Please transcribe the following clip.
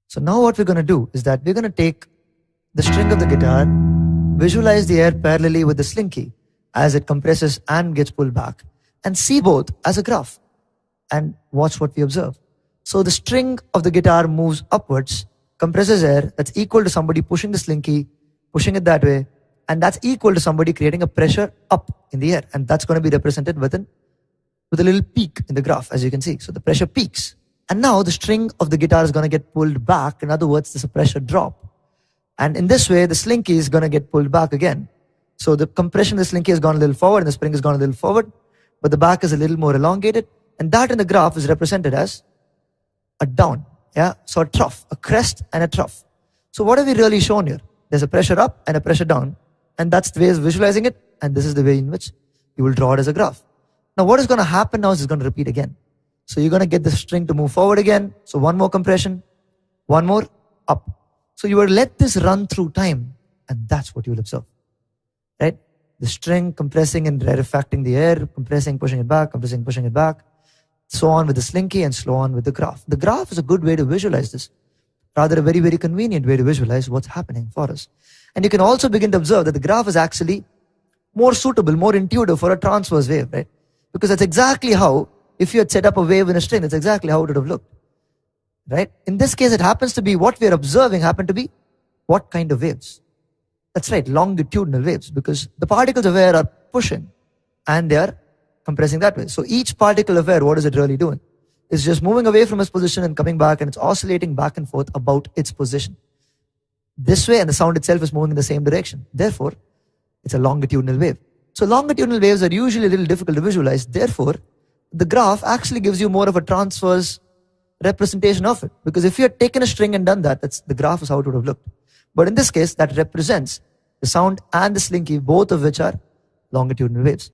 So now what we're going to do is that we're going to take the string of the guitar, visualize the air parallelly with the slinky as it compresses and gets pulled back, and see both as a graph and watch what we observe. So the string of the guitar moves upwards, compresses air, that's equal to somebody pushing the slinky, pushing it that way, and that's equal to somebody creating a pressure up in the air, and that's going to be represented with a little peak in the graph, as you can see. So the pressure peaks. And now the string of the guitar is going to get pulled back. In other words, there's a pressure drop. And in this way, the slinky is going to get pulled back again. So the compression of the slinky has gone a little forward and the spring has gone a little forward, but the back is a little more elongated. And that in the graph is represented as a down. Yeah, so a trough, a crest and a trough. So what have we really shown here? There's a pressure up and a pressure down. And that's the way of visualizing it. And this is the way in which you will draw it as a graph. Now what is going to happen now is it's going to repeat again. So you're going to get the string to move forward again. So one more compression, one more up. So you will let this run through time, and that's what you will observe, right? The string compressing and rarefacting the air, compressing, pushing it back, compressing, pushing it back, so on with the slinky and so on with the graph. The graph is a good way to visualize this, rather a very, very convenient way to visualize what's happening for us. And you can also begin to observe that the graph is actually more suitable, more intuitive for a transverse wave, right? Because that's exactly how, if you had set up a wave in a string, that's exactly how it would have looked, right? In this case, it happens to be what we're observing happen to be what kind of waves? That's right, longitudinal waves, because the particles of air are pushing and they are compressing that way. So each particle of air, what is it really doing? It's just moving away from its position and coming back, and it's oscillating back and forth about its position. This way, and the sound itself is moving in the same direction. Therefore, it's a longitudinal wave. So longitudinal waves are usually a little difficult to visualize. Therefore, the graph actually gives you more of a transverse representation of it. Because if you had taken a string and done that, the graph is how it would have looked. But in this case, that represents the sound and the slinky, both of which are longitudinal waves.